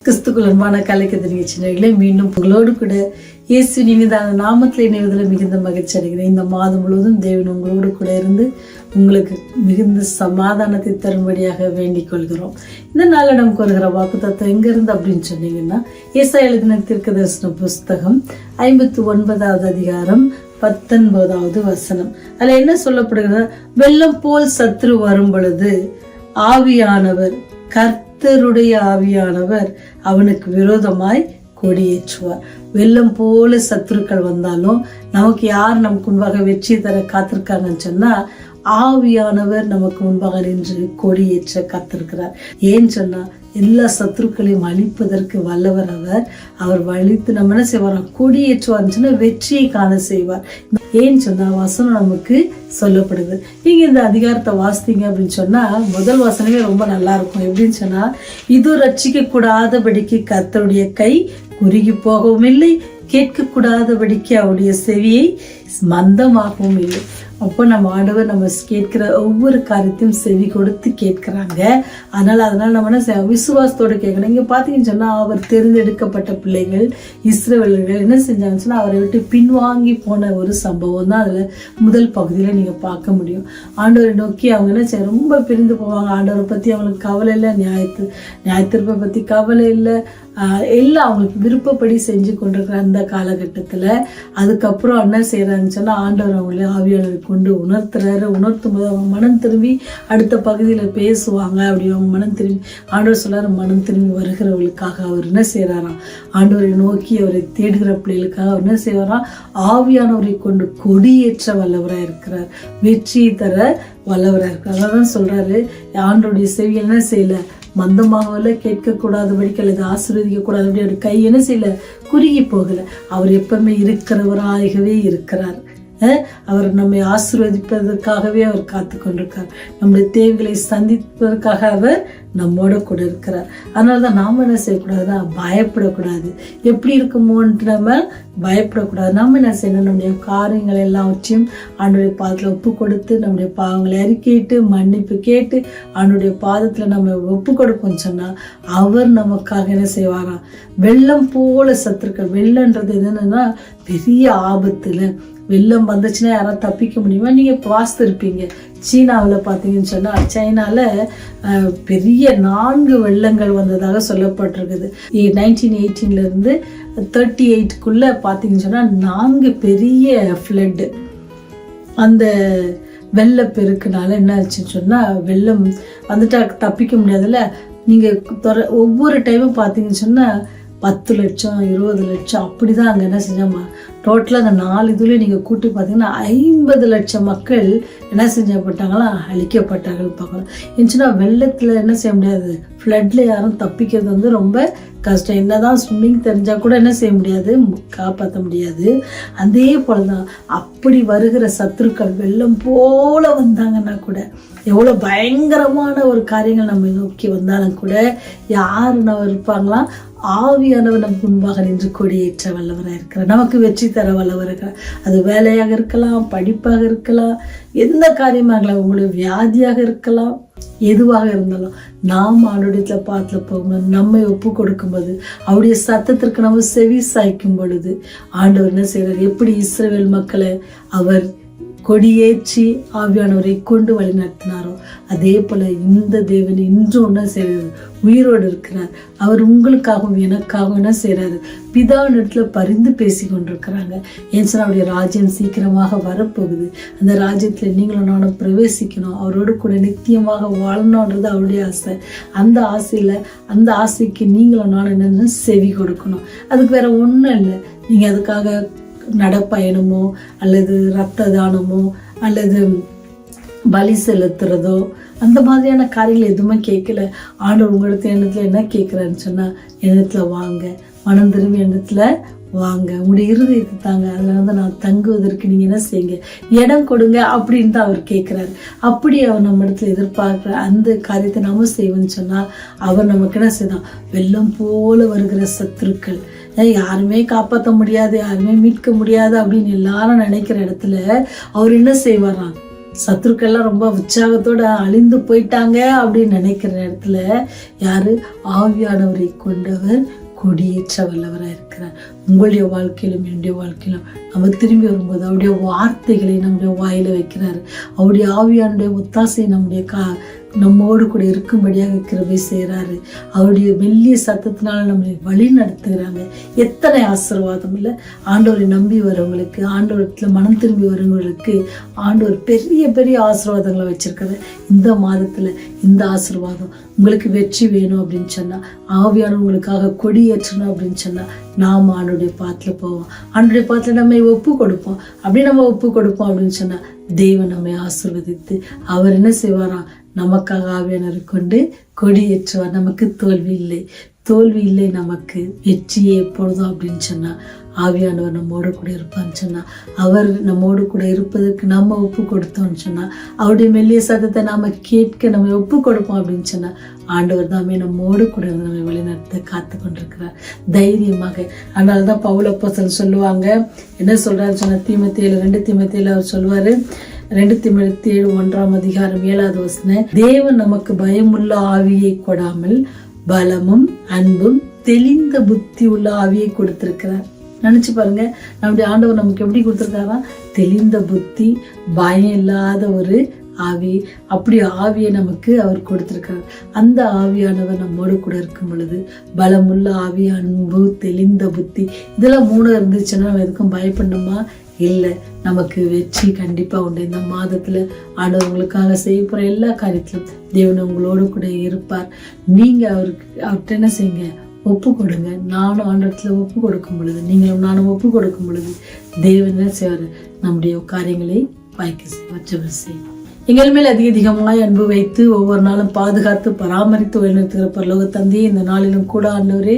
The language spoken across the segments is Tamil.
கிறிஸ்துக்குள் அன்பான கலைக்கதை நிகழ்ச்சிகளை மீண்டும் உங்களோடு கூட இயேசு இனிதான நாமத்தில் இணைவதில் மிகுந்த மகிழ்ச்சி அடைகிறேன். இந்த மாதம் முழுவதும் தேவன் உங்களோடு கூட இருந்து உங்களுக்கு மிகுந்த சமாதானத்தை தரும்படியாக வேண்டிக் கொள்கிறோம். இந்த நாளில் நமக்கு வருகிற வாக்குத்தத்தம் எங்கிருந்து அப்படின்னு சொன்னீங்கன்னா, ஏசாயா எழுதின தீர்க்கதரிசன புஸ்தகம் 59வது அதிகாரம் 19வது வசனம். அதுல என்ன சொல்லப்படுகிறது? வெள்ளம் போல் சத்ரு வரும் பொழுது ஆவியானவர் கர்த்தருடைய ஆவியானவர் அவனுக்கு விரோதமாய் கொடியேற்றுவார். வெள்ளம் போல சத்துருக்கள் வந்தாலும் நமக்கு யார் நமக்கு முன்பாக வெற்றி தர காத்திருக்காங்கன்னு சொன்னா, ஆவியானவர் நமக்கு முன்பாக நின்று கொடியேற்ற காத்திருக்கிறார். ஏன்னு சொன்னா, எல்லா சத்துருக்களையும் அழிப்பதற்கு வல்லவர் அவர் வலித்து நம்ம என்ன செய்வார்? கொடியேற்றுவார்னு சொன்னா வெற்றியை காண செய்வார். ஏன்னு சொன்னா வசனம் நமக்கு சொல்லப்படுது. நீங்க இந்த அதிகாரத்தை வாசித்தீங்க அப்படின்னு சொன்னா, முதல் வசனமே ரொம்ப நல்லா இருக்கும். எப்படின்னு சொன்னா, இது ரட்சிக்க கூடாதபடிக்கு கர்த்தருடைய கை குறுகி போகவும் இல்லை, கேட்க கூடாதபடிக்கு அவருடைய செவியை மந்தமாகவும் இல்லை. அப்போ நம்ம ஆண்டவர் நம்ம கேட்கிற ஒவ்வொரு காரியத்தையும் செவி கொடுத்து கேட்கிறாங்க. அதனால நம்ம என்ன விசுவாசத்தோடு கேட்கணும். இங்க பாத்தீங்கன்னு சொன்னா, அவர் தேர்ந்தெடுக்கப்பட்ட பிள்ளைகள் இஸ்ரவேலர்கள் என்ன செஞ்சாங்கன்னு சொன்னா, அவரை விட்டு பின்வாங்கி போன ஒரு சம்பவம் தான் அதுல முதல் பகுதியில நீங்க பார்க்க முடியும். ஆண்டவரை நோக்கி அவங்க என்ன செய்ய ரொம்ப பிரிந்து போவாங்க. ஆண்டவரை பத்தி அவங்களுக்கு கவலை இல்லை, நியாயத்திற்பை பத்தி கவலை இல்லை, எல்லாம் அவங்களுக்கு விருப்பப்படி செஞ்சு கொண்டிருக்கிற அந்த காலகட்டத்துல அதுக்கப்புறம் என்ன செய்யறாங்கன்னு சொன்னா, ஆண்டவர் அவங்களே ஆவியானவர் கொண்டு உணர்த்தும் போது அவங்க மனம் திரும்பி அடுத்த பகுதியில பேசுவாங்க. அப்படி அவங்க மனம் திரும்பி ஆண்டவர் சொல்றாரு, மனம் திரும்பி வருகிறவர்களுக்காக அவர் என்ன செய்யறாராம்? ஆண்டவரை நோக்கி அவரை தேடுகிற பிள்ளைகளுக்காக அவர் என்ன செய்வாராம்? ஆவியானவரை கொண்டு கொடியேற்ற வல்லவராக இருக்கிறார், வெற்றியை தர வல்லவராக இருக்கிறார். அதான் சொல்றாரு, ஆண்டவருடைய செவியை என்ன செய்யல, மந்தமாகல, கேட்க கூடாதபடிக்கு அல்லது ஆசீர்வதிக்க கூடாதபடி அவர் கை என்ன செய்யல, குறுகி போகல. அவர் எப்பவுமே இருக்கிறவராகவே இருக்கிறார். அவர் நம்மை ஆசீர்வதிப்பதற்காகவே அவர் காத்து கொண்டிருக்கார். நம்முடைய தேவைகளை சந்திப்பதற்காக அவர் நம்மோட கூட இருக்கிறார். அதனாலதான் நாம என்ன செய்யக்கூடாதுன்னா, பயப்படக்கூடாது. எப்படி இருக்குமோன்ட்டு நம்ம பயப்படக்கூடாது. நம்ம என்ன செய்யணும்? நம்முடைய காரியங்கள் எல்லாவற்றையும் ஆண்டுடைய பாதத்துல ஒப்பு கொடுத்து, நம்முடைய பாவங்களை அறிக்கையிட்டு மன்னிப்பு கேட்டு ஆண்டுடைய பாதத்துல நம்ம ஒப்பு கொடுப்போம்னு சொன்னா, அவர் நமக்காக என்ன செய்வாராம்? வெள்ளம் போல சத்துருக்கள். வெள்ளம்ன்றது என்னன்னா பெரிய ஆபத்துல. வெள்ளம் வந்துச்சுன்னா யாராவது தப்பிக்க முடியுமா? நீங்க பார்த்துருப்பீங்க, சீனாவில் பார்த்தீங்கன்னு சொன்னா, சைனால பெரிய 4 வெள்ளங்கள் வந்ததாக சொல்லப்பட்டிருக்குது. 1918 இருந்து 38க்குள்ள பார்த்தீங்கன்னு சொன்னா 4 பெரிய ஃப்ளட்டு. அந்த வெள்ளப்பெருக்குனால என்ன ஆச்சுன்னு சொன்னா, வெள்ளம் வந்துட்டா தப்பிக்க முடியாதுல்ல. நீங்க ஒவ்வொரு டைமும் பார்த்தீங்கன்னு சொன்னா 10 லட்சம் 20 லட்சம் அப்படிதான் அங்கே என்ன செஞ்சாமா. டோட்டலாக அந்த 4 இதுலேயும் நீங்கள் கூட்டி பார்த்தீங்கன்னா 50 லட்சம் மக்கள் என்ன செஞ்சப்பட்டாங்களா, அழிக்கப்பட்டார்கள் பார்க்கலாம். ஏன்னா வெள்ளத்தில் என்ன செய்ய முடியாது, ஃப்ளட்ல யாரும் தப்பிக்கிறது ரொம்ப கஷ்டம். என்னதான் ஸ்விம்மிங் தெரிஞ்சா கூட என்ன செய்ய முடியாது, காப்பாற்ற முடியாது. அதே போலதான் அப்படி வருகிற சத்துருக்கள் வெள்ளம் போல வந்தாங்கன்னா கூட, எவ்வளவு பயங்கரமான ஒரு காரியங்கள் நம்ம நோக்கி வந்தாலும் கூட யாருன்னு இருப்பாங்களாம்? ஆவியானவர் நமக்கு முன்பாக நின்று கொடியேற்ற வல்லவராக இருக்கிறார், நமக்கு வெற்றி தர வல்லவர் இருக்கிறார். அது வேலையாக இருக்கலாம், படிப்பாக இருக்கலாம், எந்த காரியமாக இருக்கலாம், உங்களுக்கு வியாதியாக இருக்கலாம், எதுவாக இருந்தாலும் நாம் ஆண்டோடைய பாத்துல போகும்போது, நம்மை ஒப்பு கொடுக்கும்போது, அவருடைய சத்தத்திற்கு நம்ம செவி சாய்க்கும் பொழுது ஆண்டவர் என்ன செய்யறார்? எப்படி இஸ்ரவேல் மக்களை அவர் கொடியேற்றி ஆவியானவரை கொண்டு வழி நடத்தினாரோ, அதே போல இந்த தேவன் இன்றும் என்ன செய்யறாரு? உயிரோடு இருக்கிறார். அவர் உங்களுக்காகவும் எனக்காகவும் என்ன செய்யறாரு? பிதாவின் இடத்துல பரிந்து பேசி கொண்டிருக்கிறாங்க. ஏன் சொன்னா, அவருடைய ராஜ்யம் சீக்கிரமாக வரப்போகுது. அந்த ராஜ்யத்துல நீங்களும் நானும் பிரவேசிக்கணும், அவரோடு கூட நித்தியமாக வாழணும்ன்றது அவருடைய ஆசை. அந்த ஆசைக்கு நீங்களும் நானும் என்ன செவி கொடுக்கணும். அதுக்கு வேற ஒன்றும் இல்லை. நீங்க அதுக்காக நடப்பயணமோ அல்லது ரத்த தானமோ அல்லது பலி செலுத்துறதோ அந்த மாதிரியான காரியங்கள் எதுவுமே கேட்கல. ஆண்டவர் உங்களுக்கு எண்ணத்துல என்ன கேட்கிறாருன்னு சொன்னா, எண்ணத்துல வாங்க, மனம் திரும்பி எண்ணத்துல வாங்க, உங்களுடைய இருதயத்தை தாங்க, அதுல நான் தங்குவதற்கு நீங்க என்ன செய்யுங்க, இடம் கொடுங்க அப்படின்னு தான் அவர் கேட்கிறாரு. அப்படி அவர் நம்ம இடத்துல எதிர்பார்க்கிற அந்த காரியத்தை நம்ம செய்வோம்னு சொன்னா, அவர் நமக்கு என்ன செய்தான்? வெள்ளம் போல வருகிற சத்துருக்கள், யாருமே காப்பாற்ற முடியாது, யாருமே மீட்க முடியாது அப்படின்னு எல்லாரும் நினைக்கிற இடத்துல அவர் என்ன செய்வாராம்? சத்துருக்கெல்லாம் ரொம்ப உற்சாகத்தோட அழிந்து போயிட்டாங்க அப்படின்னு நினைக்கிற நேரத்துல யாரு? ஆவியானவரை கொண்டவர் கொடியேற்ற வல்லவராக இருக்கிறார். உங்களுடைய வாழ்க்கையிலும் என்னுடைய வாழ்க்கையிலும் நம்ம திரும்பி வரும்போது அவருடைய வார்த்தைகளை நம்முடைய வாயில வைக்கிறாரு. அவருடைய ஆவியானுடைய ஒத்தாசை நம்மோடு கூட இருக்கும்படியாக கிருபை செய்கிறாரு. அவருடைய மெல்லிய சத்தத்தினால நம்மளை வழி நடத்துகிறாங்க. எத்தனை ஆசீர்வாதம் இல்லை! ஆண்டவரை நம்பி வரவங்களுக்கு, ஆண்டவரத்துல மனம் திரும்பி வரவங்களுக்கு ஆண்டவர் பெரிய பெரிய ஆசீர்வாதங்களை வச்சிருக்காரு. இந்த மாதத்துல இந்த ஆசீர்வாதம் உங்களுக்கு வெற்றி வேணும் அப்படின்னு சொன்னா, ஆவியானவங்களுக்காக கொடியேற்றணும் அப்படின்னு சொன்னா, நாம் ஆண்டுடைய பாத்துல போவோம். ஆண்டுடைய பாத்துல நம்ம ஒப்பு கொடுப்போம். அப்படி நம்ம ஒப்பு கொடுப்போம் அப்படின்னு சொன்னா தெய்வம் நம்மை ஆசீர்வதித்து அவர் என்ன செய்வாராம்? நமக்காக ஆவியானவரை கொண்டு கொடியேற்றுவார். நமக்கு தோல்வி இல்லை, நமக்கு வெற்றியே எப்பொழுதும் அப்படின்னு சொன்னா ஆவியானவர் நம்மோடு கூட இருப்பான்னு சொன்னா, அவர் நம்மோடு கூட இருப்பதற்கு நம்ம ஒப்பு கொடுத்தோம்னு சொன்னா, அவருடைய மெல்லிய சத்தத்தை நாம கேட்க நம்ம ஒப்பு கொடுப்போம் அப்படின்னு சொன்னா, ஆண்டவர் தாமே நம்மோடு கூட இருந்து நம்ம வழிநடத்த காத்து கொண்டிருக்கிறார் தைரியமாக. அதனாலதான் பவுல் அப்போஸ்தலன் சொல்லுவாங்க, என்ன சொல்றாரு சொன்னா, தீமோத்தேயுல 2 தீமோத்தேயுல அவர் சொல்லுவாரு, 2 தீமோத்தேயு 1:7 தேவன் நமக்கு பயமுள்ள ஆவியை கொடாமல் பலமும் அன்பும் தெளிந்த புத்தி உள்ள ஆவியை கொடுத்திருக்கிறார். நினைச்சு பாருங்க, நம்முடைய ஆண்டவர் நமக்கு எப்படி கொடுத்திருக்காரா? தெளிந்த புத்தி, பயம் இல்லாத ஒரு ஆவி. அப்படி ஆவியை நமக்கு அவர் கொடுத்திருக்கிறார். அந்த ஆவியானவர் நம்மோடு கூட இருக்கும் பொழுது பலமுள்ள ஆவி, அன்பு, தெளிந்த புத்தி, இதெல்லாம் 3 இருந்துச்சுன்னா நம்ம எதுக்கும் பயப்படணுமா? இல்லை, நமக்கு வெற்றி கண்டிப்பா உண்டு. இந்த மாதத்துல ஆண்டவர்களுக்காக செய்ய போற எல்லா காரியத்திலும் தேவன் உங்களோடு கூட இருப்பார். நீங்க அவர்கிட்ட என்ன செய்யுங்க? ஒப்பு கொடுங்க. நானும் ஆண்டவத்துல ஒப்பு கொடுக்கும் பொழுது, நீங்களும் நானும் ஒப்பு கொடுக்கும் பொழுது தேவன் என்ன செய்வாரு? நம்முடைய காரியங்களை வாய்க்க செய்யும். எங்கள் மேல் அதிகமாய் அன்பு வைத்து ஒவ்வொரு நாளும் பாதுகாத்து பராமரித்து வழிநடத்துகிற பரலோக தந்தையே, இந்த நாளிலும் கூட ஆண்டவரே,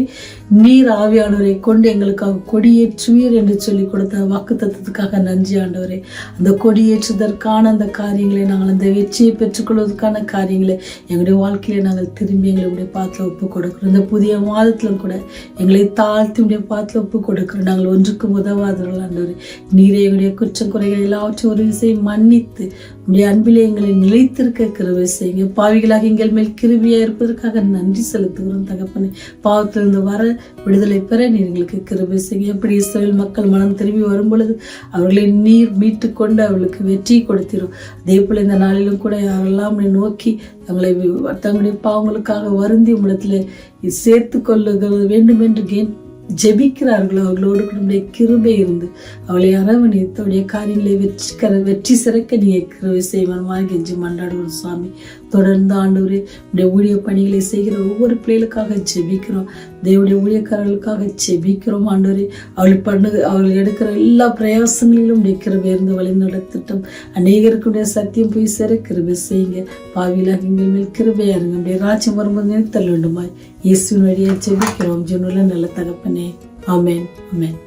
நீர் ஆவியானவரை கொண்டு எங்களுக்காக கொடியேற்றுவீர் என்று சொல்லி கொடுத்த வாக்கு தத்துவத்துக்காக நன்றி ஆண்டவரே. அந்த கொடியேற்றுவதற்கான அந்த காரியங்களை, நாங்கள் அந்த வெற்றியை பெற்றுக்கொள்வதற்கான காரியங்களை எங்களுடைய வாழ்க்கையில நாங்கள் திரும்பி எங்களுடைய பாத்துல ஒப்பு கொடுக்கிறோம். இந்த புதிய மாதத்திலும் கூட எங்களை தாழ்த்தி உடைய பாத்துல ஒப்பு கொடுக்கிறோம். நாங்கள் ஒன்றுக்கும் உதவாதவர்கள் ஆண்டவரே. நீரே எங்களுடைய குற்றம் குறைகள் எல்லாவற்றையும் ஒரு விஷயம் மன்னித்து உடைய அன்பிலே எங்களை நிலைத்திருக்க கிருபை செய்யுங்க. பாவிகளாக எங்கள் மேல் கிருபையா இருப்பதற்காக நன்றி செலுத்துகிறோம் தகப்பனே. பாவத்திலிருந்து வர விடுதலை பெற நீர் எங்களுக்கு கிருபை செய்யுங்க. எப்படி இஸ்ரவேல் மக்கள் மனம் திரும்பி வரும் பொழுது அவர்களை நீர் மீட்டு கொண்டு அவர்களுக்கு வெற்றி கொடுத்திரும். அதே போல இந்த நாளிலும் கூட யாரெல்லாம் நோக்கி தங்களுடைய பாவங்களுக்காக வருந்தி உம்மிடத்துல சேர்த்து கொள்ளுகிறது வேண்டும் என்று ஜெபிக்கிறார்களோ அவர்களோடு நம்முடைய கிருபை இருந்து அவளை அரவணைத்து அவருடைய காரியங்களை வெற்றி சிறக்க நீங்க கிருபை செய்வனமாக கெஞ்சி மன்றாடுவோம் சுவாமி. தொடர்ந்து ஆண்டவரே, உடைய ஊழிய பணிகளை செய்கிற ஒவ்வொரு பிள்ளைகளுக்காக ஜெபிக்கிறோம். தேவனுடைய ஊழியக்காரர்களுக்காக ஜெபிக்கிறோம் ஆண்டவரே. அவர்கள் எடுக்கிற எல்லா பிரயாசங்களிலும் உடைய கிருபை இருந்து வழி நடத்திட்டும். அநேகருக்குடைய சத்தியம் போய் சேர கிருபை செய்யுங்க. பாவிலாக எங்கள் மேல் கிருபையா இருங்க. உடைய ராஜ்யம் வரும்போது நினைத்தல் வேண்டுமாய் இயேசுவின் வழியாக ஜெபிக்கிறோம் ஜீவனுள்ள நல்ல தகப்பனே. ஆமென், ஆமென்.